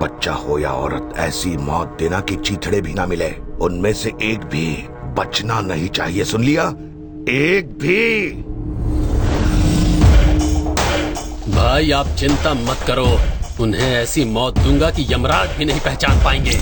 बच्चा हो या औरत, ऐसी मौत देना कि चीथड़े भी ना मिले। उनमें से एक भी बचना नहीं चाहिए, सुन लिया? एक भी। भाई आप चिंता मत करो, उन्हें ऐसी मौत दूंगा कि यमराज भी नहीं पहचान पाएंगे।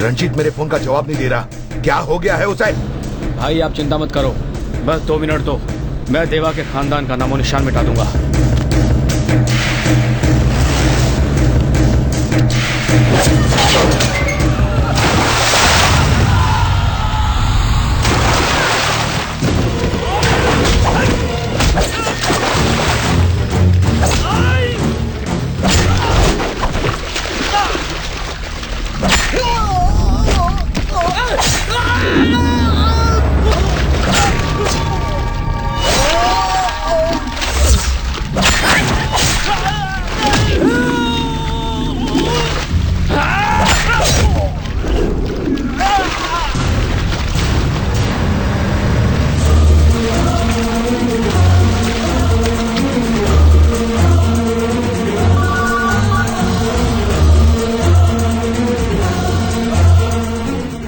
रंजीत मेरे फोन का जवाब नहीं दे रहा, क्या हो गया है उसे? भाई आप चिंता मत करो, बस 2 मिनट दो, मैं देवा के खानदान का नामो निशान मिटा दूंगा।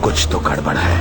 कुछ तो गड़बड़ है।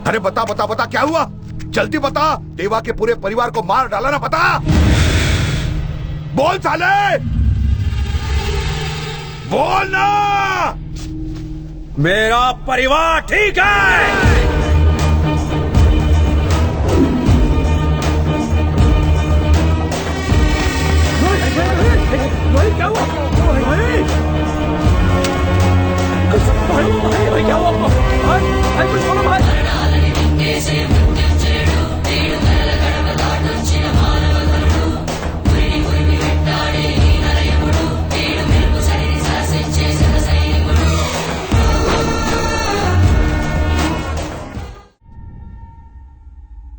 अरे बता बता बता, क्या हुआ? जल्दी बता। देवा के पूरे परिवार को मार डाला ना, बता। बोल साले, बोल ना। मेरा परिवार ठीक है। क्या हुआ? क्या हुआ?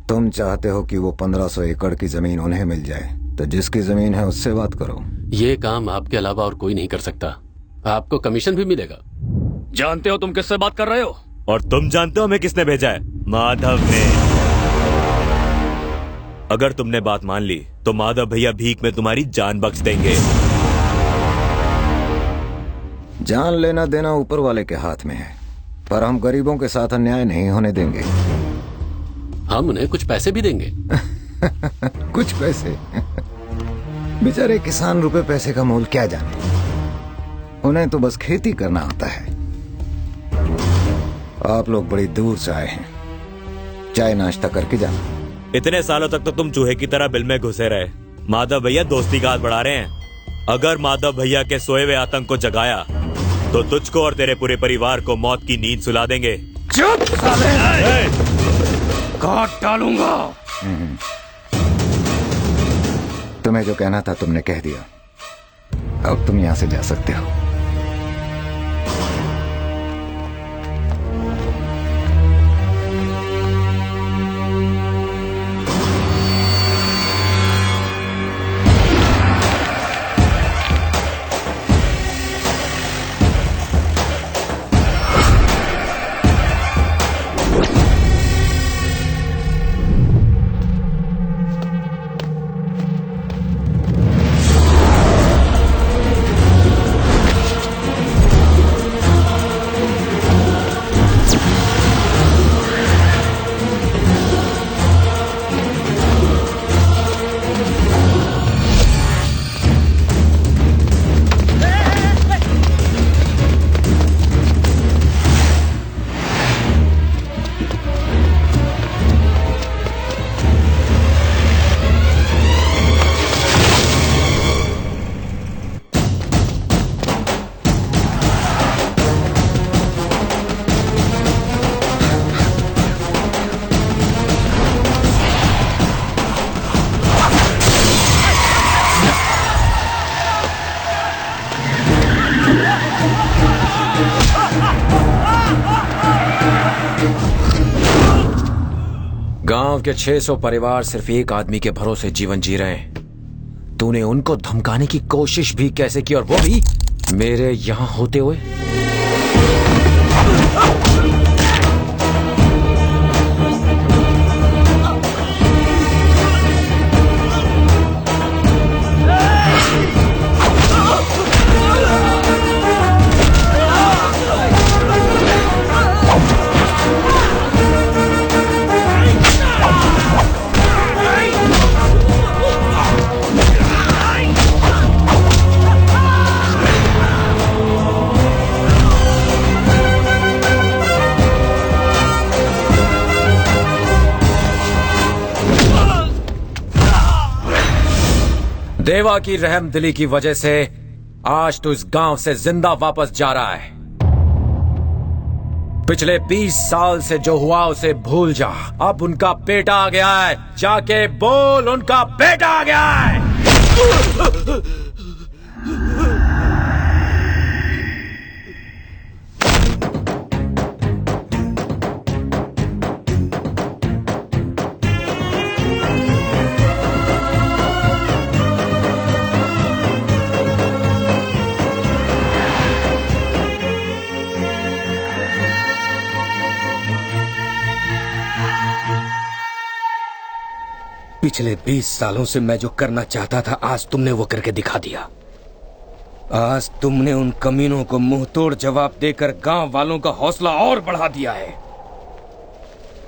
तुम चाहते हो कि वो 1500 एकड़ की जमीन उन्हें मिल जाए, तो जिसकी जमीन है उससे बात करो। ये काम आपके अलावा और कोई नहीं कर सकता। आपको कमीशन भी मिलेगा। जानते हो तुम किससे बात कर रहे हो? और तुम जानते हो हमें किसने भेजा है? माधव ने। अगर तुमने बात मान ली तो माधव भैया भीख में तुम्हारी जान बख्श देंगे। जान लेना देना ऊपर वाले के हाथ में है, पर हम गरीबों के साथ अन्याय नहीं होने देंगे। हम उन्हें कुछ पैसे भी देंगे। कुछ पैसे? बेचारे किसान रुपए पैसे का मोल क्या जाने, उन्हें तो बस खेती करना आता है। आप लोग बड़ी दूर से आए हैं, चाय नाश्ता करके जाना। इतने सालों तक तो तुम चूहे की तरह बिल में घुसे रहे। माधव भैया दोस्ती का हाथ बढ़ा रहे हैं। अगर माधव भैया के सोए हुए आतंक को जगाया तो तुझको और तेरे पूरे परिवार को मौत की नींद सुला देंगे। चुप साले! काट डालूंगा। तुम्हें जो कहना था तुमने कह दिया, अब तुम यहां से जा सकते हो। गांव के 600 परिवार सिर्फ एक आदमी के भरोसे जीवन जी रहे हैं। तूने उनको धमकाने की कोशिश भी कैसे की, और वो भी मेरे यहां होते हुए? देवा की रहमदिली की वजह से आज तो इस गांव से जिंदा वापस जा रहा है। पिछले 20 साल से जो हुआ उसे भूल जा। अब उनका बेटा आ गया है, जाके बोल उनका बेटा आ गया है। पिछले 20 सालों से मैं जो करना चाहता था, आज तुमने वो करके दिखा दिया। आज तुमने उन कमीनों को मुंह तोड़ जवाब देकर गांव वालों का हौसला और बढ़ा दिया है।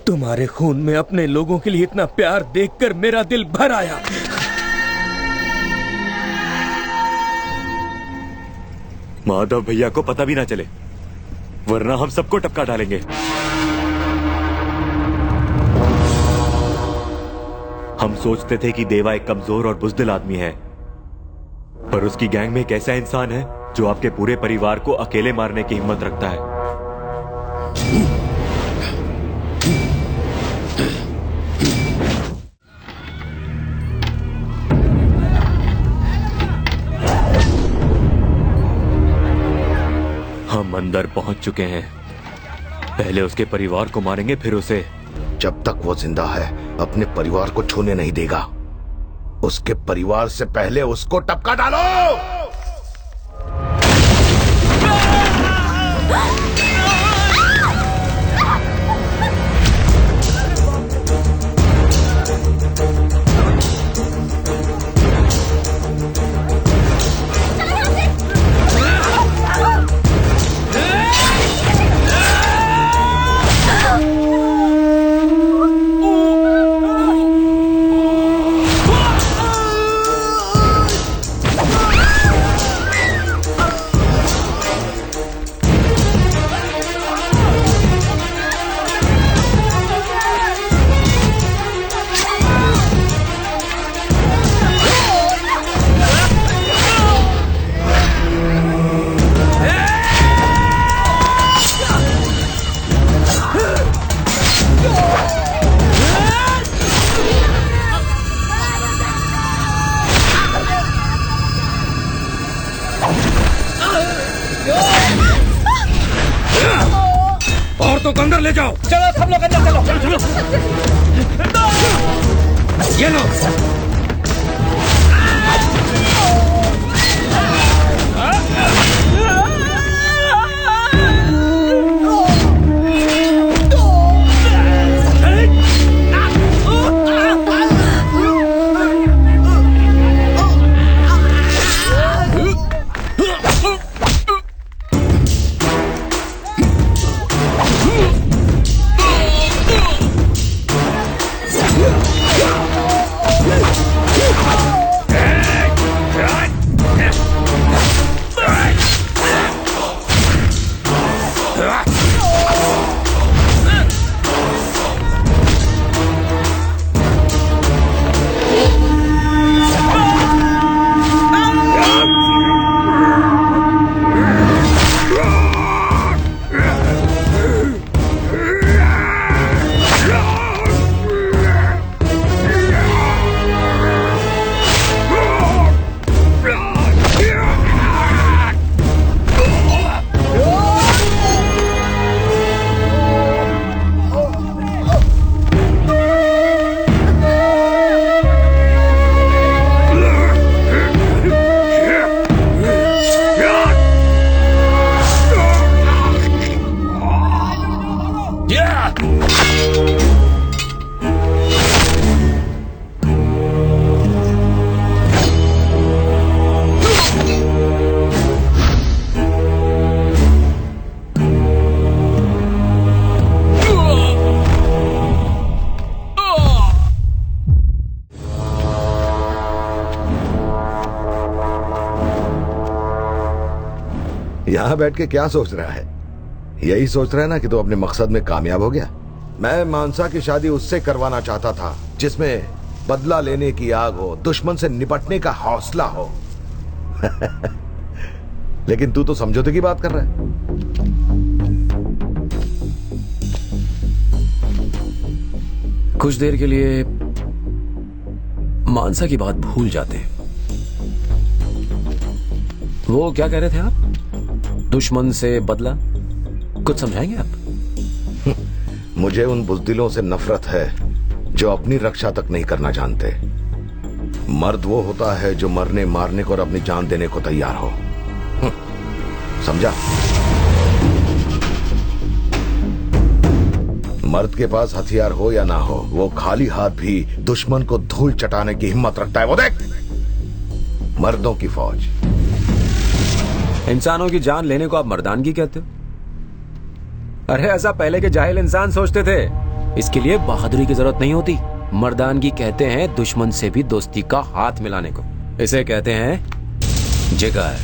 तुम्हारे खून में अपने लोगों के लिए इतना प्यार देखकर मेरा दिल भर आया। माधव भैया को पता भी ना चले, वरना हम सबको टपका डालेंगे। हम सोचते थे कि देवा एक कमजोर और बुज़दिल आदमी है, पर उसकी गैंग में एक ऐसा इंसान है जो आपके पूरे परिवार को अकेले मारने की हिम्मत रखता है। हम अंदर पहुंच चुके हैं। पहले उसके परिवार को मारेंगे, फिर उसे। जब तक वो जिंदा है अपने परिवार को छूने नहीं देगा। उसके परिवार से पहले उसको टपका डालो। औरतों को अंदर ले जाओ। चलो सब लोग अंदर चलो। ये लो। यहां बैठ के क्या सोच रहा है? यही सोच रहा है ना कि तू अपने मकसद में कामयाब हो गया। मैं मानसा की शादी उससे करवाना चाहता था जिसमें बदला लेने की आग हो, दुश्मन से निपटने का हौसला हो। लेकिन तू तो समझौते की बात कर रहा है। कुछ देर के लिए मानसा की बात भूल जाते हैं। वो क्या कह रहे थे आप? दुश्मन से बदला, कुछ समझाएंगे आप? मुझे उन बुज़दिलों से नफरत है जो अपनी रक्षा तक नहीं करना जानते। मर्द वो होता है जो मरने मारने को और अपनी जान देने को तैयार हो। समझा? मर्द के पास हथियार हो या ना हो, वो खाली हाथ भी दुश्मन को धूल चटाने की हिम्मत रखता है। वो देख, मर्दों की फौज। इंसानों की जान लेने को आप मर्दानगी कहते हो? अरे ऐसा पहले के जाहिल इंसान सोचते थे। इसके लिए बहादुरी की जरूरत नहीं होती। मर्दानगी कहते हैं दुश्मन से भी दोस्ती का हाथ मिलाने को। इसे कहते हैं जिगर।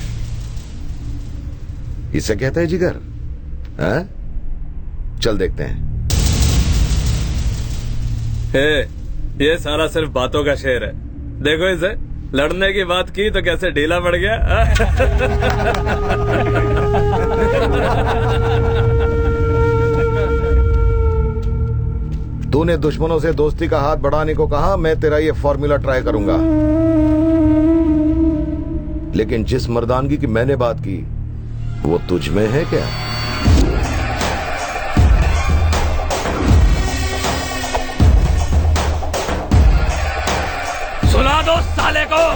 इसे कहते हैं जिगर? हैं? चल देखते हैं। ये सारा सिर्फ बातों का शेर है। देखो इसे, लड़ने की बात की तो कैसे ढीला पड़ गया। तूने दुश्मनों से दोस्ती का हाथ बढ़ाने को कहा, मैं तेरा ये फॉर्मूला ट्राई करूंगा। लेकिन जिस मर्दानगी की मैंने बात की वो तुझ में है क्या? सुला दो साले को।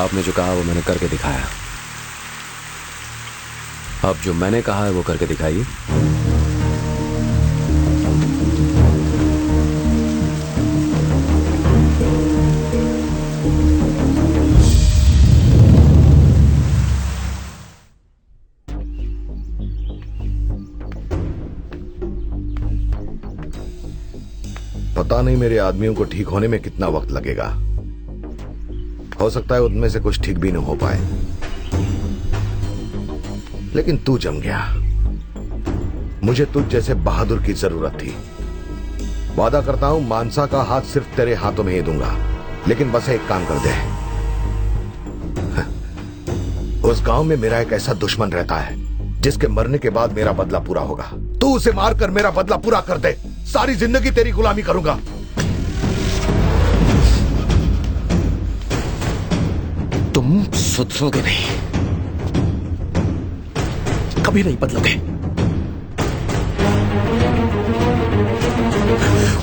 आपने जो कहा वो मैंने करके दिखाया। अब जो मैंने कहा है वो करके दिखाइए। पता नहीं मेरे आदमियों को ठीक होने में कितना वक्त लगेगा। हो सकता है उनमें से कुछ ठीक भी न हो पाए, लेकिन तू जम गया। मुझे तुझ जैसे बहादुर की जरूरत थी। वादा करता हूं मानसा का हाथ सिर्फ तेरे हाथों में ही दूंगा, लेकिन बस एक काम कर दे। उस गांव में मेरा एक ऐसा दुश्मन रहता है जिसके मरने के बाद मेरा बदला पूरा होगा। तू उसे मारकर मेरा बदला पूरा कर दे। सारी जिंदगी तेरी गुलामी करूंगा। तुम सुधरोगे नहीं, कभी नहीं बदलोगे।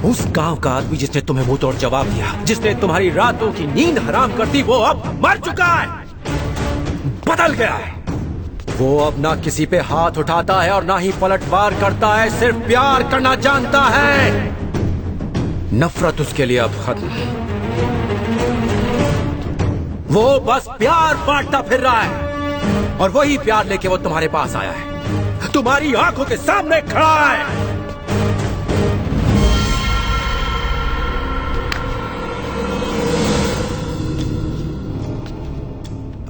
उस गांव का आदमी जिसने तुम्हें मुंह तोड़ जवाब दिया, जिसने तुम्हारी रातों की नींद हराम कर दी, वो अब मर चुका है, बदल गया है। वो अब ना किसी पे हाथ उठाता है और ना ही पलटवार करता है, सिर्फ प्यार करना जानता है। नफरत उसके लिए अब खत्म। वो बस प्यार बांटता फिर रहा है, और वही प्यार लेके वो तुम्हारे पास आया है, तुम्हारी आंखों के सामने खड़ा है।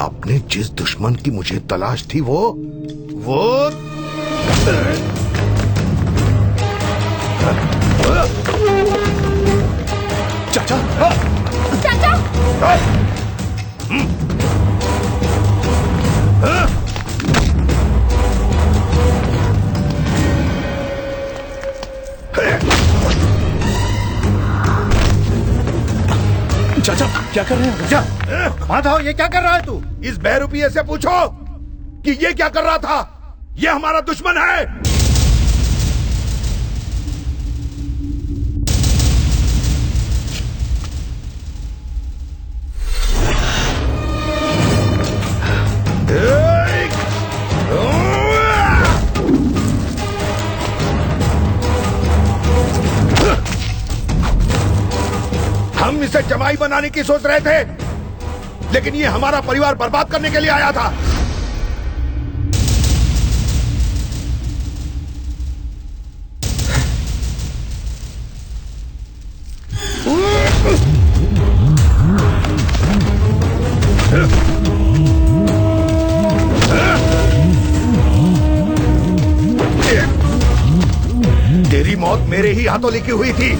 अपने जिस दुश्मन की मुझे तलाश थी वो चाचा, चाचा क्या कर रहे हैं? चाचा माधव, ये क्या कर रहा है तू? इस बहरूपिये से पूछो कि ये क्या कर रहा था। ये हमारा दुश्मन है। हम इसे जमाई बनाने की सोच रहे थे, लेकिन ये हमारा परिवार बर्बाद करने के लिए आया था। तेरी मौत मेरे ही हाथों लिखी हुई थी।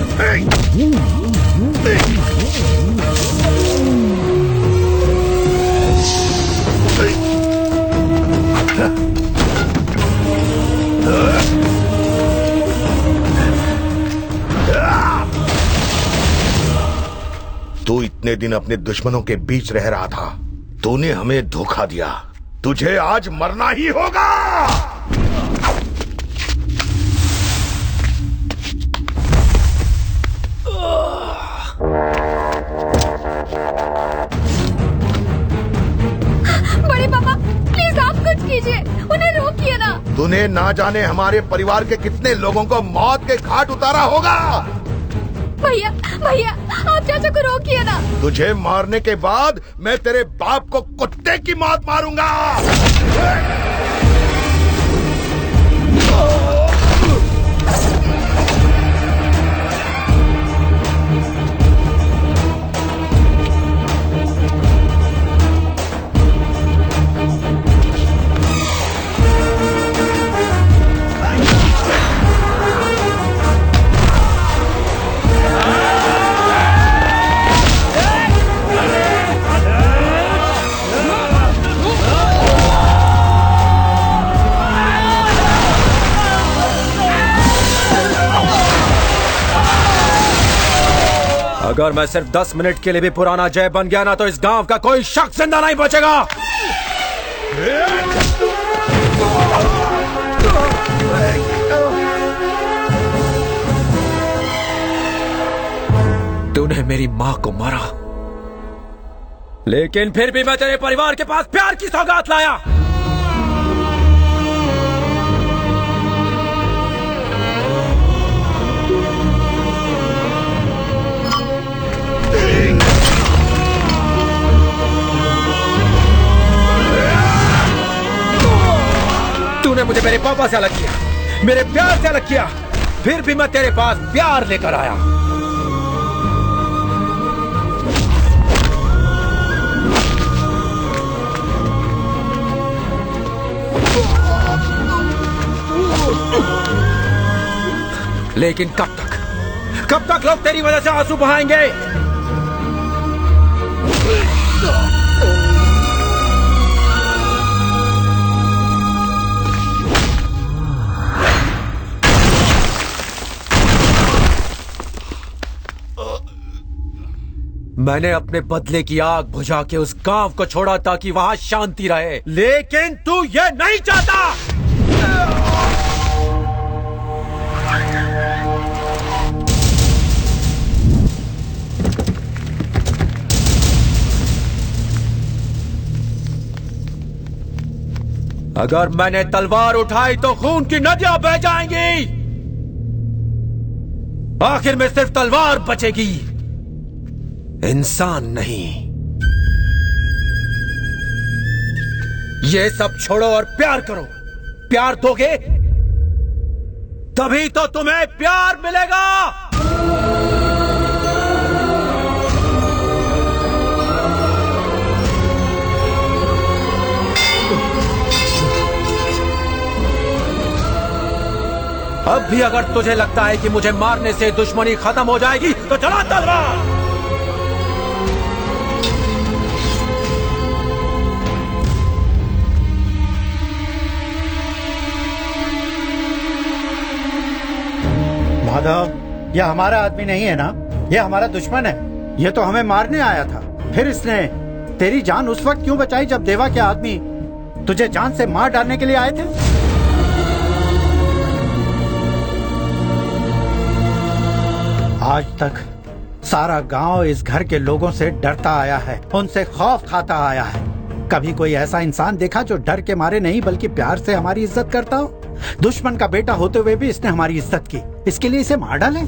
तू इतने दिन अपने दुश्मनों के बीच रह रहा था। तूने हमें धोखा दिया। तुझे आज मरना ही होगा। बड़े पापा, प्लीज आप कुछ कीजिए, उन्हें रोकिए ना। तूने ना जाने हमारे परिवार के कितने लोगों को मौत के घाट उतारा होगा। भैया भैया, आप चाचा को रोकिए ना। तुझे मारने के बाद मैं तेरे बाप को कुत्ते की मौत मारूंगा। अगर मैं सिर्फ 10 मिनट के लिए भी पुराना जय बन गया ना, तो इस गांव का कोई शख्स जिंदा नहीं बचेगा। तूने मेरी मां को मारा, लेकिन फिर भी मैं तेरे परिवार के पास प्यार की सौगात लाया। तूने मुझे मेरे पापा से अलग किया, मेरे प्यार से अलग किया, फिर भी मैं तेरे पास प्यार लेकर आया। लेकिन कब तक लोग तेरी वजह से आंसू बहाएंगे? मैंने अपने बदले की आग बुझा के उस गांव को छोड़ा ताकि वहां शांति रहे, लेकिन तू ये नहीं चाहता। अगर मैंने तलवार उठाई तो खून की नदियां बह जाएंगी। आखिर में सिर्फ तलवार बचेगी, इंसान नहीं। ये सब छोड़ो और प्यार करो। प्यार दोगे तभी तो तुम्हें प्यार मिलेगा। अब भी अगर तुझे लगता है कि मुझे मारने से दुश्मनी खत्म हो जाएगी तो चला तलवार। माधव, यह हमारा आदमी नहीं है ना, यह हमारा दुश्मन है। यह तो हमें मारने आया था। फिर इसने तेरी जान उस वक्त क्यों बचाई जब देवा के आदमी तुझे जान से मार डालने के लिए आए थे? आज तक सारा गांव इस घर के लोगों से डरता आया है, उनसे खौफ खाता आया है। कभी कोई ऐसा इंसान देखा जो डर के मारे नहीं बल्कि प्यार से हमारी इज्जत करता हो? दुश्मन का बेटा होते हुए भी इसने हमारी इज्जत की, इसके लिए इसे मार डालें?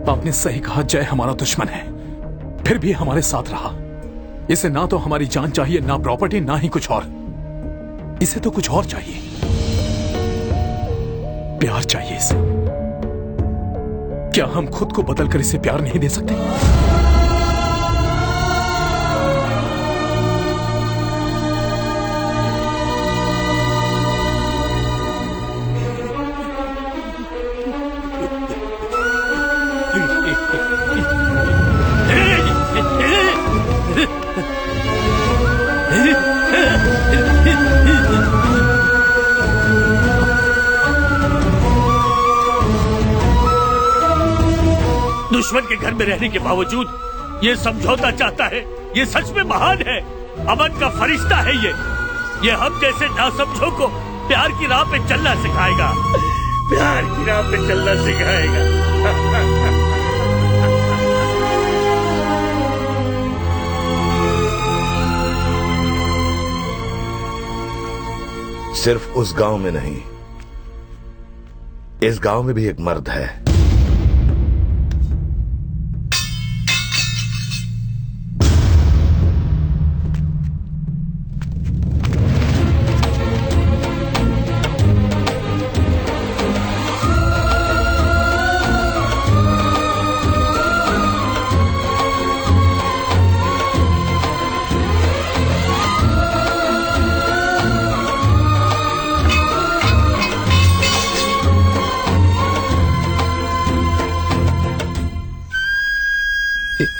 आपने सही कहा, जय हमारा दुश्मन है, फिर भी हमारे साथ रहा। इसे ना तो हमारी जान चाहिए, ना प्रॉपर्टी, ना ही कुछ और। इसे तो कुछ और चाहिए, प्यार चाहिए इसे। क्या हम खुद को बदलकर इसे प्यार नहीं दे सकते? दुश्मन के घर में रहने के बावजूद ये समझौता चाहता है। ये सच में महान है, अमन का फरिश्ता है ये हम जैसे नासमझों को प्यार की राह पे चलना सिखाएगा, प्यार की राह पे चलना सिखाएगा। सिर्फ उस गांव में नहीं, इस गांव में भी एक मर्द है।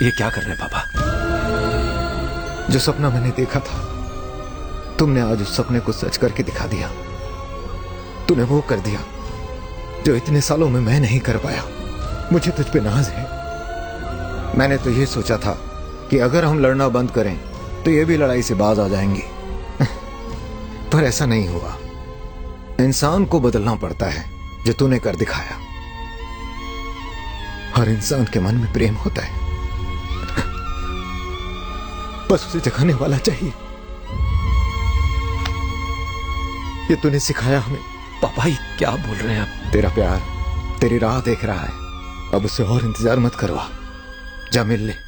ये क्या कर रहे हैं पापा? जो सपना मैंने देखा था, तुमने आज उस सपने को सच करके दिखा दिया। तूने वो कर दिया जो इतने सालों में मैं नहीं कर पाया। मुझे तुझ पे नाज है। मैंने तो ये सोचा था कि अगर हम लड़ना बंद करें तो ये भी लड़ाई से बाज आ जाएंगे, पर ऐसा नहीं हुआ। इंसान को बदलना पड़ता है, जो तूने कर दिखाया। हर इंसान के मन में प्रेम होता है, बस उसे जगाने वाला चाहिए। ये तूने सिखाया हमें। पापा ये क्या बोल रहे हैं आप? तेरा प्यार तेरी राह देख रहा है, अब उसे और इंतजार मत करवा, जा मिल ले।